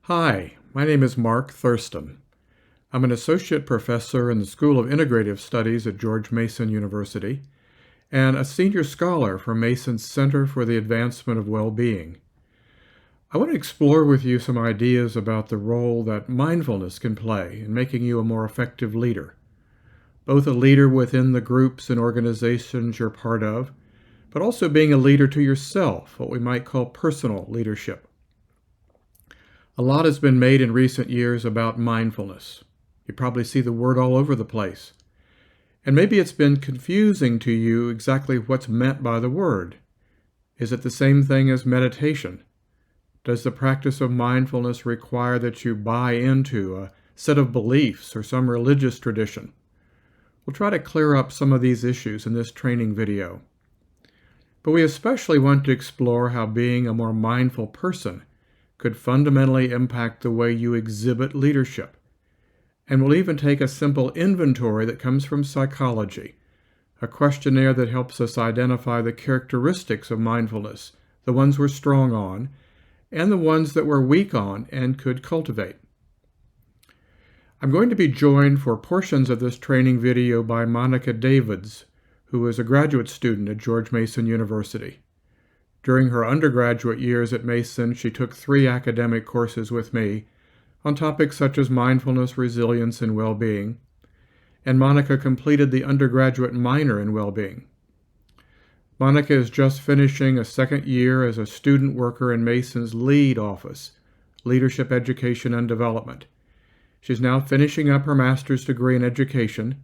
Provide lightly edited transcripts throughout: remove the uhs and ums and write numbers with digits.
Hi, my name is Mark Thurston. I'm an associate professor in the School of Integrative Studies at George Mason University and a senior scholar for Mason's Center for the Advancement of Well-Being. I want to explore with you some ideas about the role that mindfulness can play in making you a more effective leader, both a leader within the groups and organizations you're part of, but also being a leader to yourself, what we might call personal leadership. A lot has been made in recent years about mindfulness. You probably see the word all over the place. And maybe it's been confusing to you exactly what's meant by the word. Is it the same thing as meditation? Does the practice of mindfulness require that you buy into a set of beliefs or some religious tradition? We'll try to clear up some of these issues in this training video. But we especially want to explore how being a more mindful person could fundamentally impact the way you exhibit leadership. And we'll even take a simple inventory that comes from psychology, a questionnaire that helps us identify the characteristics of mindfulness, the ones we're strong on, and the ones that we're weak on and could cultivate. I'm going to be joined for portions of this training video by Monica Davids, who is a graduate student at George Mason University. During her undergraduate years at Mason, she took 3 academic courses with me on topics such as mindfulness, resilience, and well-being, and Monica completed the undergraduate minor in well-being. Monica is just finishing a second year as a student worker in Mason's LEAD office, Leadership, Education, and Development. She's now finishing up her master's degree in education,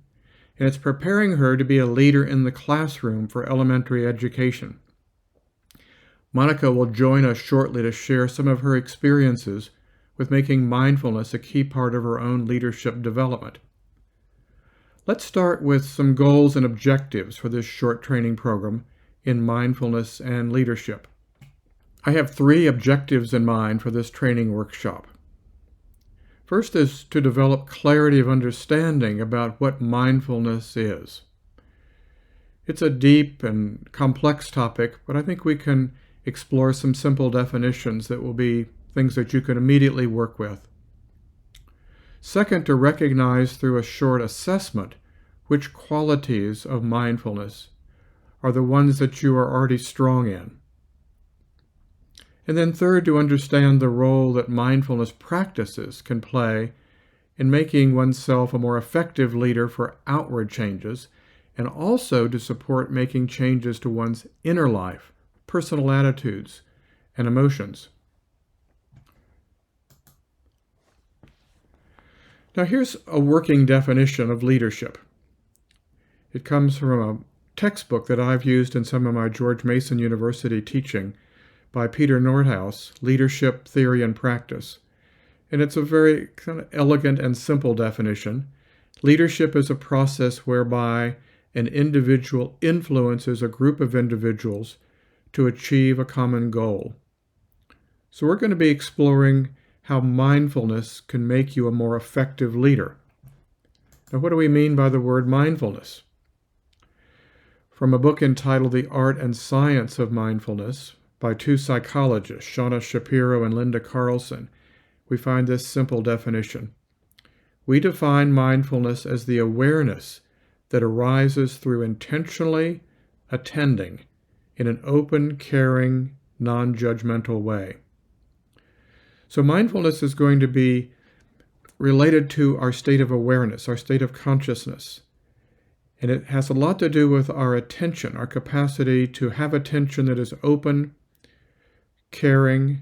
and it's preparing her to be a leader in the classroom for elementary education. Monica will join us shortly to share some of her experiences with making mindfulness a key part of her own leadership development. Let's start with some goals and objectives for this short training program in mindfulness and leadership. I have 3 objectives in mind for this training workshop. First is to develop clarity of understanding about what mindfulness is. It's a deep and complex topic, but I think we can explore some simple definitions that will be things that you can immediately work with. Second, to recognize through a short assessment which qualities of mindfulness are the ones that you are already strong in. And then third, to understand the role that mindfulness practices can play in making oneself a more effective leader for outward changes, and also to support making changes to one's inner life, personal attitudes, and emotions. Now here's a working definition of leadership. It comes from a textbook that I've used in some of my George Mason University teaching by Peter Nordhaus, Leadership, Theory, and Practice. And it's a very kind of elegant and simple definition. Leadership is a process whereby an individual influences a group of individuals to achieve a common goal. So we're going to be exploring how mindfulness can make you a more effective leader. Now, what do we mean by the word mindfulness? From a book entitled The Art and Science of Mindfulness by 2 psychologists, Shauna Shapiro and Linda Carlson, we find this simple definition. We define mindfulness as the awareness that arises through intentionally attending in an open, caring, non-judgmental way. So mindfulness is going to be related to our state of awareness, our state of consciousness. And it has a lot to do with our attention, our capacity to have attention that is open, caring,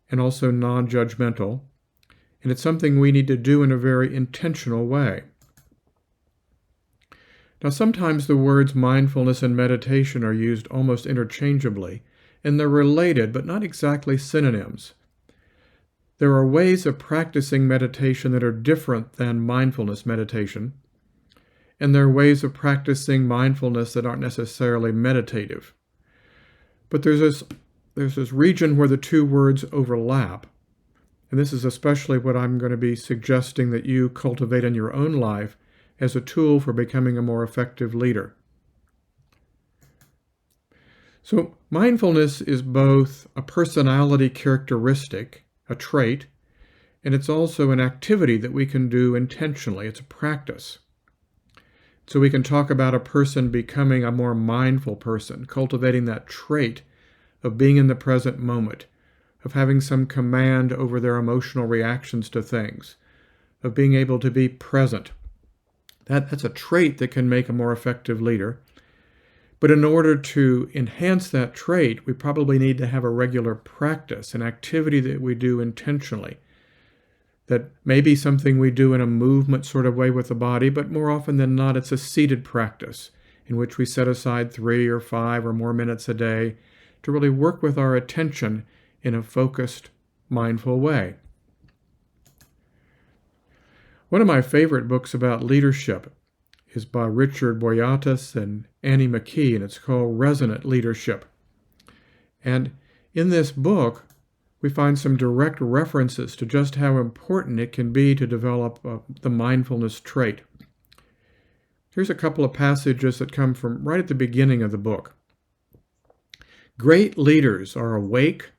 and also non-judgmental. And it's something we need to do in a very intentional way. Now, sometimes the words mindfulness and meditation are used almost interchangeably, and they're related, but not exactly synonyms. There are ways of practicing meditation that are different than mindfulness meditation, and there are ways of practicing mindfulness that aren't necessarily meditative. But there's this region where the 2 words overlap, and this is especially what I'm going to be suggesting that you cultivate in your own life as a tool for becoming a more effective leader. So mindfulness is both a personality characteristic, a trait, and it's also an activity that we can do intentionally. It's a practice. So we can talk about a person becoming a more mindful person, cultivating that trait of being in the present moment, of having some command over their emotional reactions to things, of being able to be present. That's a trait that can make a more effective leader. But in order to enhance that trait, we probably need to have a regular practice, an activity that we do intentionally. That may be something we do in a movement sort of way with the body, but more often than not, it's a seated practice in which we set aside 3 or 5 or more minutes a day to really work with our attention in a focused, mindful way. One of my favorite books about leadership is by Richard Boyatis and Annie McKee, and it's called Resonant Leadership. And in this book, we find some direct references to just how important it can be to develop the mindfulness trait. Here's a couple of passages that come from right at the beginning of the book. Great leaders are awake,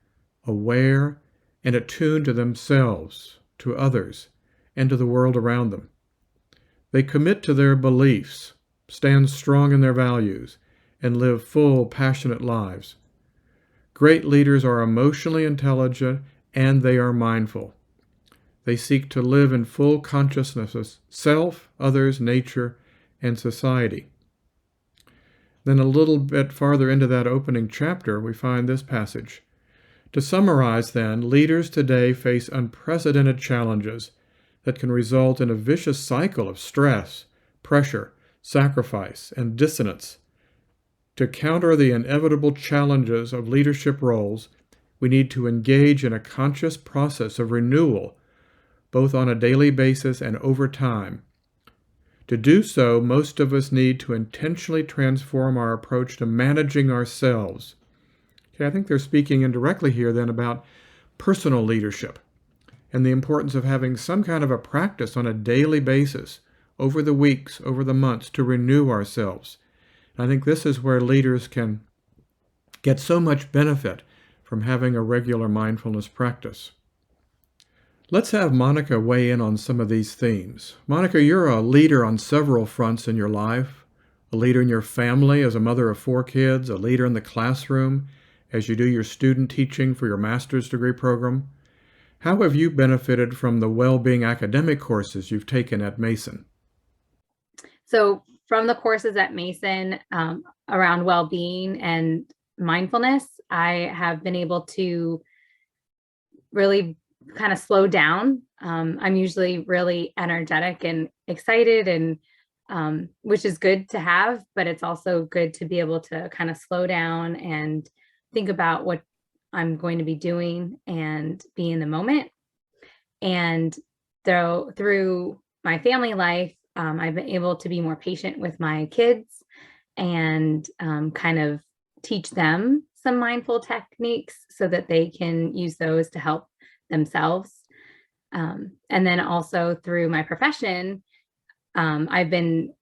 aware, and attuned to themselves, to others, and to the world around them. They commit to their beliefs, stand strong in their values, and live full, passionate lives. Great leaders are emotionally intelligent and they are mindful. They seek to live in full consciousness of self, others, nature, and society. Then a little bit farther into that opening chapter, we find this passage. To summarize then, leaders today face unprecedented challenges that can result in a vicious cycle of stress, pressure, sacrifice, and dissonance. To counter the inevitable challenges of leadership roles, we need to engage in a conscious process of renewal, both on a daily basis and over time. To do so, most of us need to intentionally transform our approach to managing ourselves. Okay, I think they're speaking indirectly here then about personal leadership and the importance of having some kind of a practice on a daily basis, over the weeks, over the months, to renew ourselves. I think this is where leaders can get so much benefit from having a regular mindfulness practice. Let's have Monica weigh in on some of these themes. Monica, you're a leader on several fronts in your life, a leader in your family as a mother of 4 kids, a leader in the classroom as you do your student teaching for your master's degree program. How have you benefited from the well-being academic courses you've taken at Mason? So from the courses at Mason around well-being and mindfulness, I have been able to really kind of slow down. I'm usually really energetic and excited, and which is good to have, but it's also good to be able to kind of slow down and think about what I'm going to be doing and be in the moment. And through my family life, I've been able to be more patient with my kids and kind of teach them some mindful techniques so that they can use those to help themselves. And then also through my profession, I've been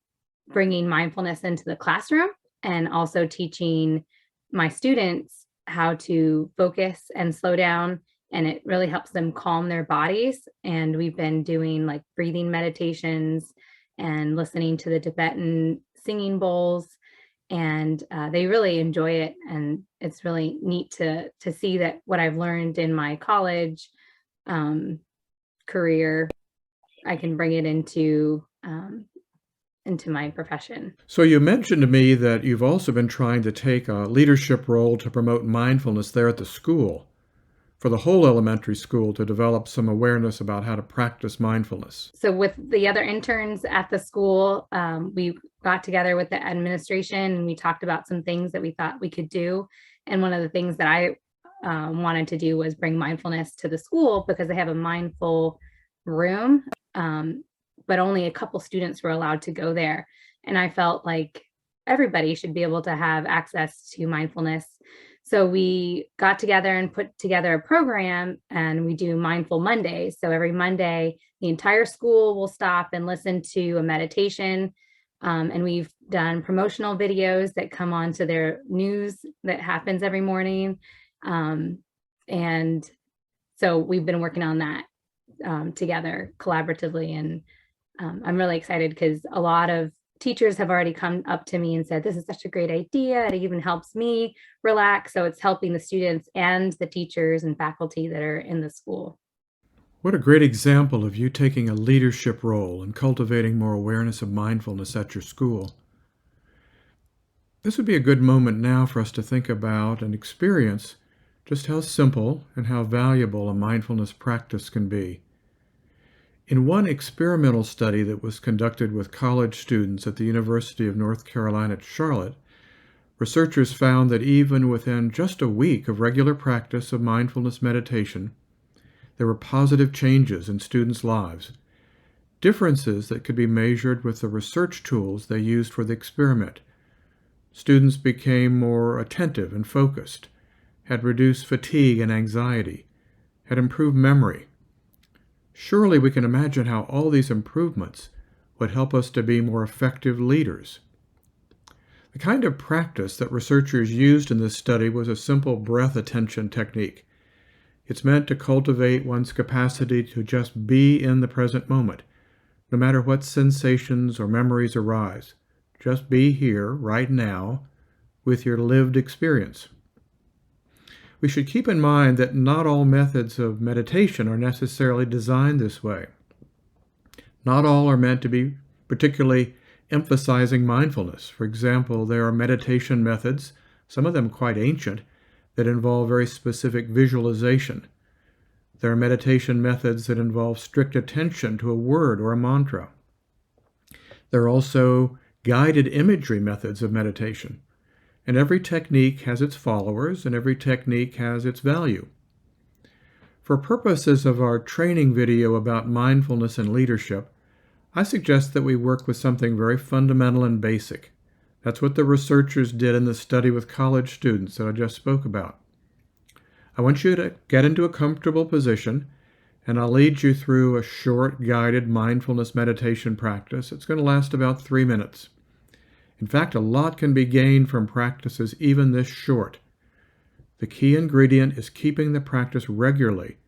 bringing mindfulness into the classroom and also teaching my students how to focus and slow down. And it really helps them calm their bodies. And we've been doing like breathing meditations and listening to the Tibetan singing bowls. And they really enjoy it. And it's really neat to see that what I've learned in my college career, I can bring it into my profession. So you mentioned to me that you've also been trying to take a leadership role to promote mindfulness there at the school, for the whole elementary school, to develop some awareness about how to practice mindfulness. So with the other interns at the school, we got together with the administration and we talked about some things that we thought we could do. And one of the things that I wanted to do was bring mindfulness to the school because they have a mindful room, but only a couple students were allowed to go there. And I felt like everybody should be able to have access to mindfulness. So we got together and put together a program, and we do Mindful Mondays. So every Monday, the entire school will stop and listen to a meditation. And we've done promotional videos that come onto their news that happens every morning. And so we've been working on that together collaboratively. And I'm really excited because a lot of teachers have already come up to me and said, this is such a great idea. It even helps me relax. So it's helping the students and the teachers and faculty that are in the school. What a great example of you taking a leadership role and cultivating more awareness of mindfulness at your school. This would be a good moment now for us to think about and experience just how simple and how valuable a mindfulness practice can be. In one experimental study that was conducted with college students at the University of North Carolina at Charlotte, researchers found that even within just a week of regular practice of mindfulness meditation, there were positive changes in students' lives, differences that could be measured with the research tools they used for the experiment. Students became more attentive and focused, had reduced fatigue and anxiety, had improved memory. Surely we can imagine how all these improvements would help us to be more effective leaders. The kind of practice that researchers used in this study was a simple breath attention technique. It's meant to cultivate one's capacity to just be in the present moment, no matter what sensations or memories arise. Just be here, right now, with your lived experience. We should keep in mind that not all methods of meditation are necessarily designed this way. Not all are meant to be particularly emphasizing mindfulness. For example, there are meditation methods, some of them quite ancient, that involve very specific visualization. There are meditation methods that involve strict attention to a word or a mantra. There are also guided imagery methods of meditation. And every technique has its followers, and every technique has its value. For purposes of our training video about mindfulness and leadership, I suggest that we work with something very fundamental and basic. That's what the researchers did in the study with college students that I just spoke about. I want you to get into a comfortable position, and I'll lead you through a short, guided mindfulness meditation practice. It's going to last about 3 minutes. In fact, a lot can be gained from practices even this short. The key ingredient is keeping the practice regularly,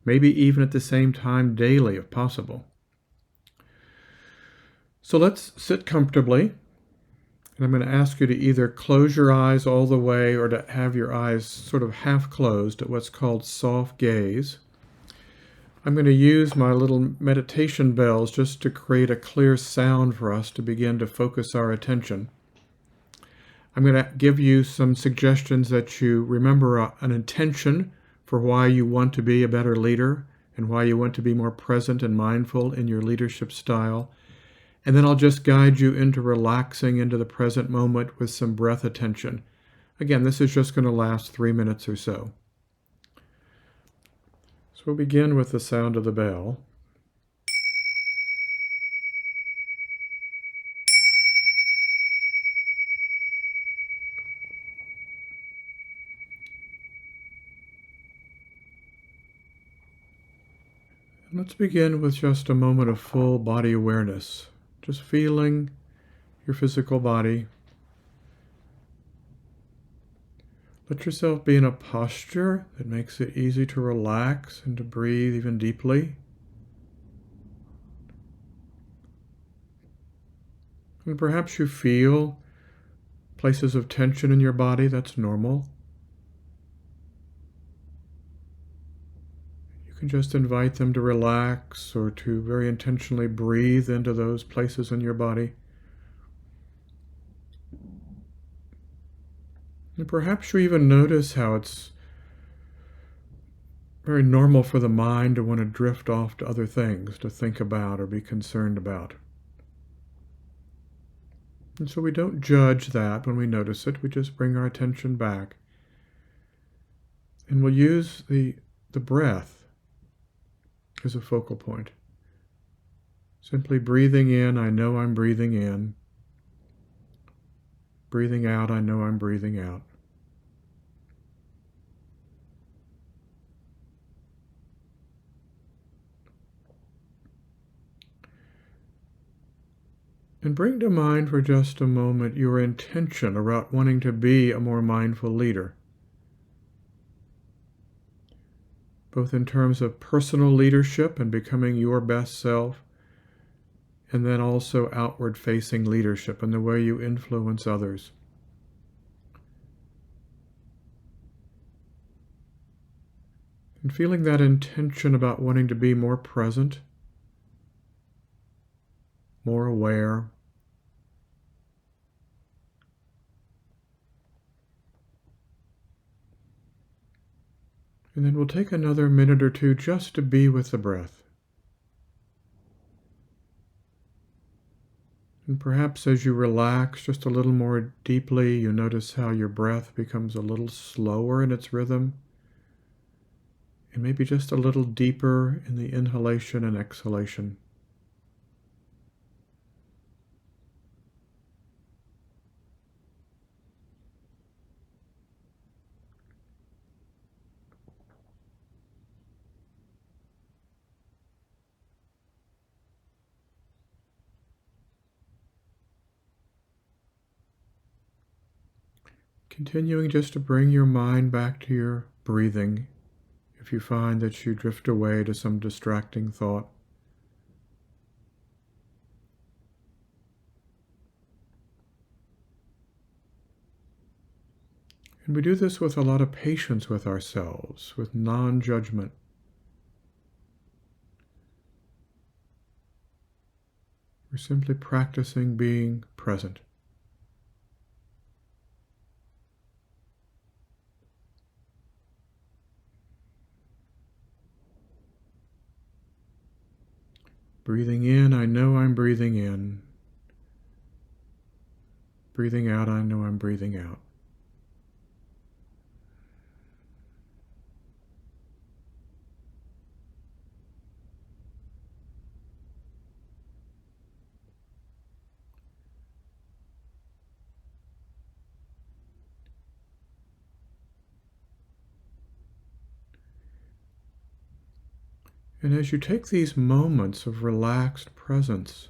maybe even at the same time daily if possible. So let's sit comfortably, and I'm going to ask you to either close your eyes all the way or to have your eyes sort of half closed at what's called soft gaze. I'm going to use my little meditation bells just to create a clear sound for us to begin to focus our attention. I'm going to give you some suggestions that you remember an intention for why you want to be a better leader and why you want to be more present and mindful in your leadership style. And then I'll just guide you into relaxing into the present moment with some breath attention. Again, this is just going to last 3 minutes or so. So we'll begin with the sound of the bell. And let's begin with just a moment of full body awareness, just feeling your physical body. Let yourself be in a posture that makes it easy to relax and to breathe even deeply. And perhaps you feel places of tension in your body. That's normal. You can just invite them to relax or to very intentionally breathe into those places in your body. And perhaps you even notice how it's very normal for the mind to want to drift off to other things to think about or be concerned about. And so we don't judge that when we notice it. We just bring our attention back. And we'll use the breath as a focal point. Simply breathing in, I know I'm breathing in. Breathing out, I know I'm breathing out. And bring to mind for just a moment your intention about wanting to be a more mindful leader. both in terms of personal leadership and becoming your best self, and then also outward-facing leadership and the way you influence others. And feeling that intention about wanting to be more present, more aware. And then we'll take another minute or two just to be with the breath. And perhaps as you relax just a little more deeply, you notice how your breath becomes a little slower in its rhythm, and maybe just a little deeper in the inhalation and exhalation. Continuing just to bring your mind back to your breathing if you find that you drift away to some distracting thought. And we do this with a lot of patience with ourselves, with non-judgment. We're simply practicing being present. Breathing in, I know I'm breathing in. Breathing out, I know I'm breathing out. And as you take these moments of relaxed presence,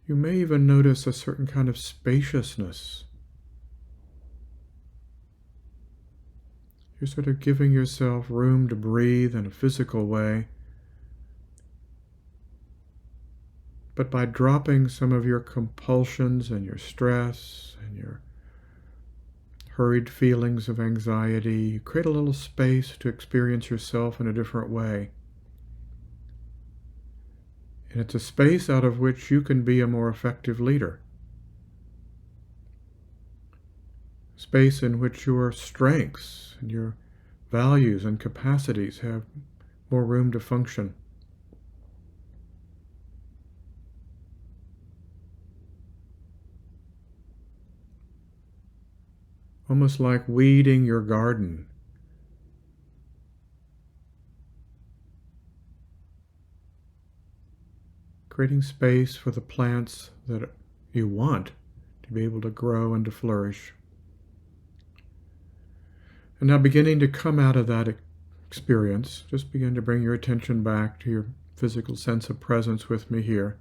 you may even notice a certain kind of spaciousness. You're sort of giving yourself room to breathe in a physical way, but by dropping some of your compulsions and your stress and your hurried feelings of anxiety, you create a little space to experience yourself in a different way. And it's a space out of which you can be a more effective leader. Space in which your strengths and your values and capacities have more room to function. Almost like weeding your garden. Creating space for the plants that you want to be able to grow and to flourish. And now beginning to come out of that experience, just begin to bring your attention back to your physical sense of presence with me here.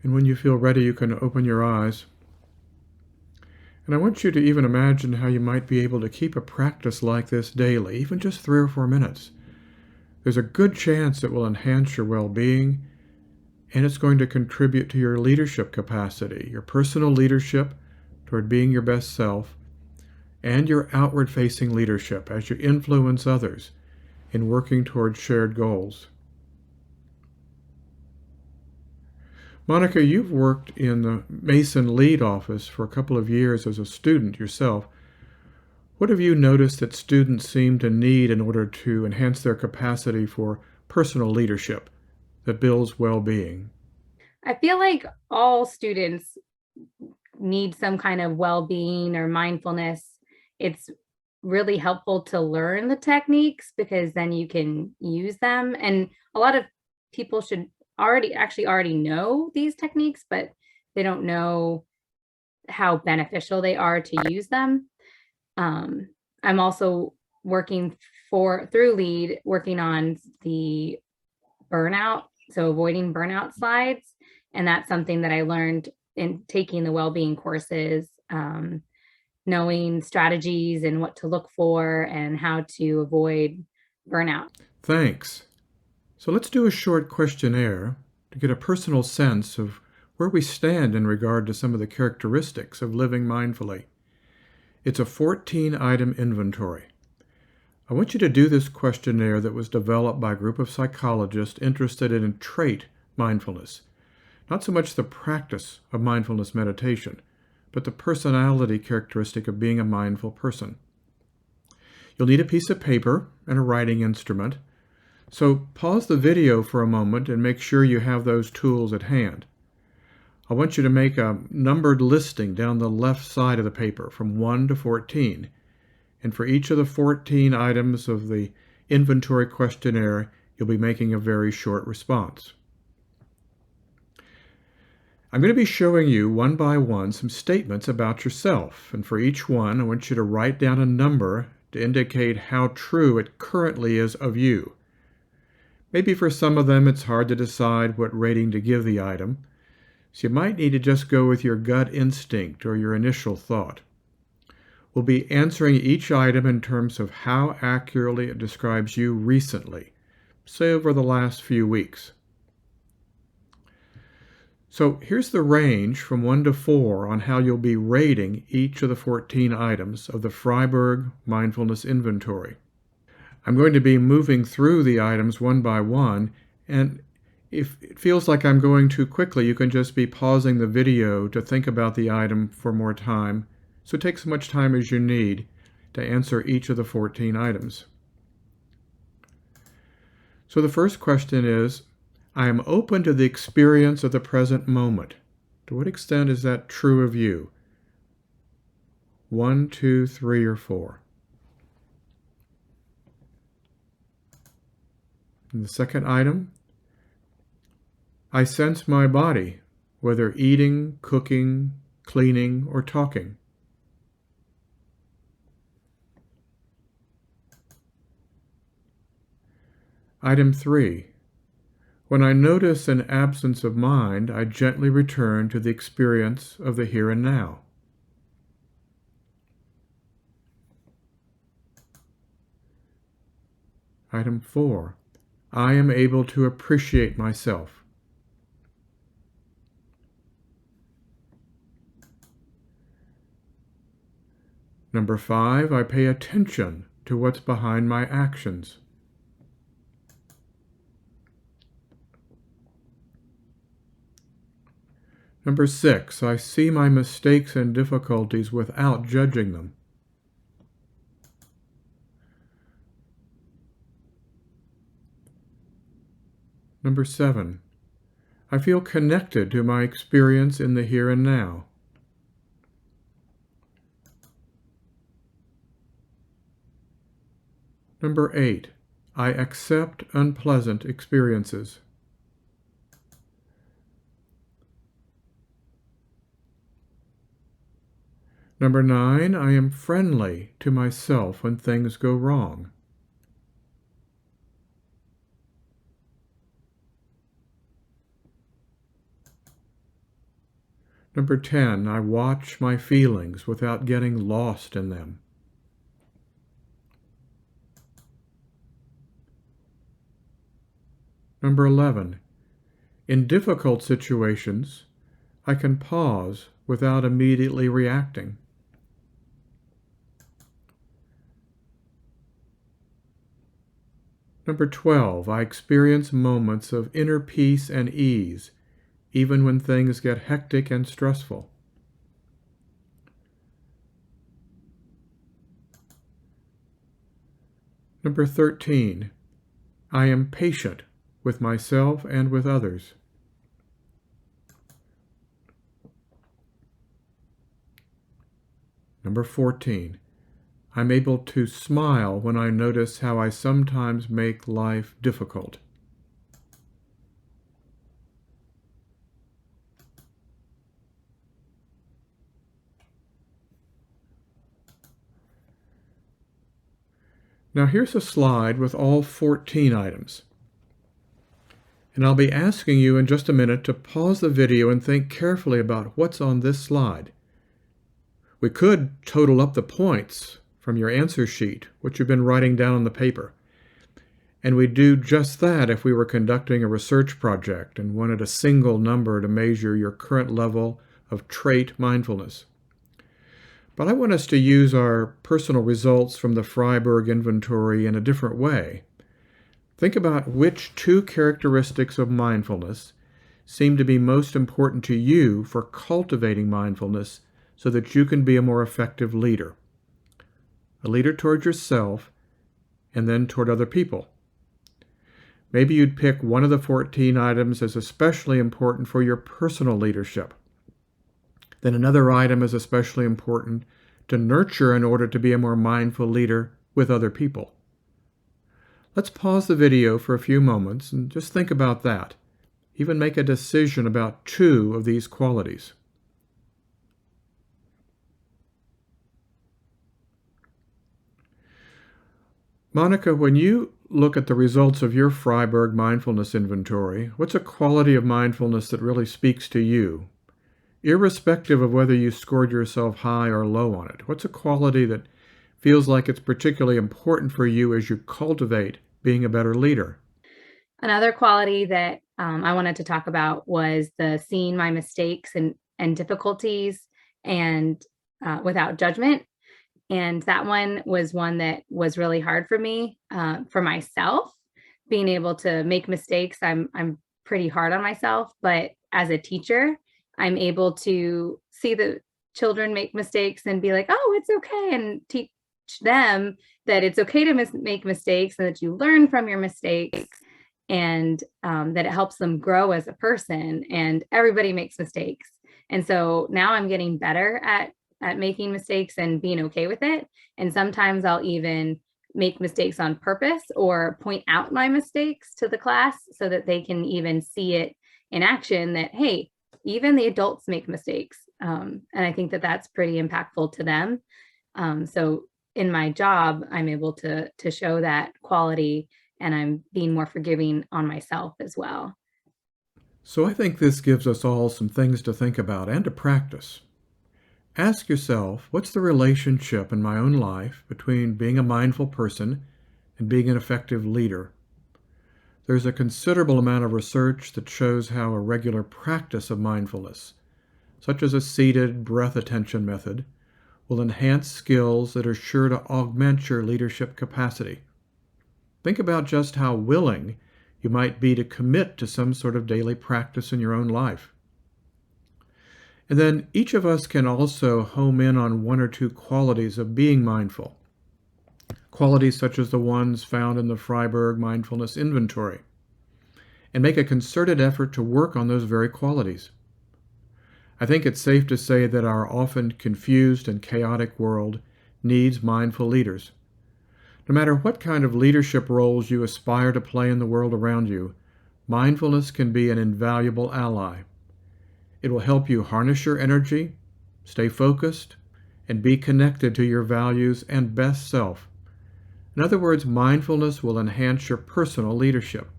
And when you feel ready, you can open your eyes. And I want you to even imagine how you might be able to keep a practice like this daily, even just 3 or 4 minutes. There's a good chance it will enhance your well-being, and it's going to contribute to your leadership capacity, your personal leadership toward being your best self, and your outward-facing leadership as you influence others in working towards shared goals. Monica, you've worked in the Mason Lead office for a couple of years as a student yourself. What have you noticed that students seem to need in order to enhance their capacity for personal leadership that builds well-being? I feel like all students need some kind of well-being or mindfulness. It's really helpful to learn the techniques because then you can use them. And a lot of people should already know these techniques, but they don't know how beneficial they are to use them. I'm also working through LEAD, working on the burnout, so avoiding burnout slides. And that's something that I learned in taking the well-being courses. knowing strategies and what to look for and how to avoid burnout. Thanks. So let's do a short questionnaire to get a personal sense of where we stand in regard to some of the characteristics of living mindfully. It's a 14-item inventory. I want you to do this questionnaire that was developed by a group of psychologists interested in trait mindfulness. Not so much the practice of mindfulness meditation, but the personality characteristic of being a mindful person. You'll need a piece of paper and a writing instrument, so pause the video for a moment and make sure you have those tools at hand. I want you to make a numbered listing down the left side of the paper from 1 to 14. And for each of the 14 items of the inventory questionnaire, you'll be making a very short response. I'm going to be showing you one by one some statements about yourself, and for each one, I want you to write down a number to indicate how true it currently is of you. Maybe for some of them it's hard to decide what rating to give the item, so you might need to just go with your gut instinct or your initial thought. We'll be answering each item in terms of how accurately it describes you recently, say over the last few weeks. So here's the range from 1 to 4 on how you'll be rating each of the 14 items of the Freiburg Mindfulness Inventory. I'm going to be moving through the items one by one, and if it feels like I'm going too quickly, you can just be pausing the video to think about the item for more time, so take as much time as you need to answer each of the 14 items. So the first question is, I am open to the experience of the present moment. To what extent is that true of you? 1, 2, 3, or 4. And the second item, I sense my body, whether eating, cooking, cleaning, or talking. Item 3. When I notice an absence of mind, I gently return to the experience of the here and now. Item 4. I am able to appreciate myself. Number 5. I pay attention to what's behind my actions. Number 6, I see my mistakes and difficulties without judging them. Number 7, I feel connected to my experience in the here and now. Number 8, I accept unpleasant experiences. Number 9, I am friendly to myself when things go wrong. Number 10, I watch my feelings without getting lost in them. Number 11, in difficult situations, I can pause without immediately reacting. Number 12, I experience moments of inner peace and ease, even when things get hectic and stressful. Number 13, I am patient with myself and with others. Number 14, I'm able to smile when I notice how I sometimes make life difficult. Now here's a slide with all 14 items. And I'll be asking you in just a minute to pause the video and think carefully about what's on this slide. We could total up the points from your answer sheet, what you've been writing down on the paper. And we'd do just that if we were conducting a research project and wanted a single number to measure your current level of trait mindfulness. But I want us to use our personal results from the Freiberg inventory in a different way. Think about which two characteristics of mindfulness seem to be most important to you for cultivating mindfulness so that you can be a more effective leader. A leader toward yourself and then toward other people. Maybe you'd pick one of the 14 items as especially important for your personal leadership. Then another item is especially important to nurture in order to be a more mindful leader with other people. Let's pause the video for a few moments and just think about that. Even make a decision about two of these qualities. Monica, when you look at the results of your Freiberg mindfulness inventory, what's a quality of mindfulness that really speaks to you? Irrespective of whether you scored yourself high or low on it, what's a quality that feels like it's particularly important for you as you cultivate being a better leader? Another quality that I wanted to talk about was the seeing my mistakes and difficulties and without judgment. And that one was one that was really hard for me, for myself, being able to make mistakes. I'm pretty hard on myself, but as a teacher, I'm able to see the children make mistakes and be like, oh, it's okay, and teach them that it's okay to make mistakes and that you learn from your mistakes, and that it helps them grow as a person. And everybody makes mistakes. And so now I'm getting better at making mistakes and being okay with it. And sometimes I'll even make mistakes on purpose or point out my mistakes to the class so that they can even see it in action, that, hey, even the adults make mistakes. And I think that that's pretty impactful to them. So in my job, I'm able to show that quality, and I'm being more forgiving on myself as well. So I think this gives us all some things to think about and to practice. Ask yourself, what's the relationship in my own life between being a mindful person and being an effective leader? There's a considerable amount of research that shows how a regular practice of mindfulness, such as a seated breath attention method, will enhance skills that are sure to augment your leadership capacity. Think about just how willing you might be to commit to some sort of daily practice in your own life. And then each of us can also home in on one or two qualities of being mindful. Qualities such as the ones found in the Freiberg Mindfulness Inventory. And make a concerted effort to work on those very qualities. I think it's safe to say that our often confused and chaotic world needs mindful leaders. No matter what kind of leadership roles you aspire to play in the world around you, mindfulness can be an invaluable ally. It will help you harness your energy, stay focused, and be connected to your values and best self. In other words, mindfulness will enhance your personal leadership.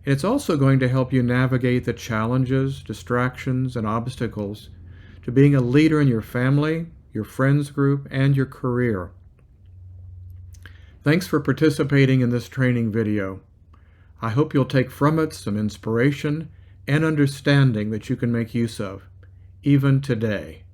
And it's also going to help you navigate the challenges, distractions, and obstacles to being a leader in your family, your friends group, and your career. Thanks for participating in this training video. I hope you'll take from it some inspiration and understanding that you can make use of, even today.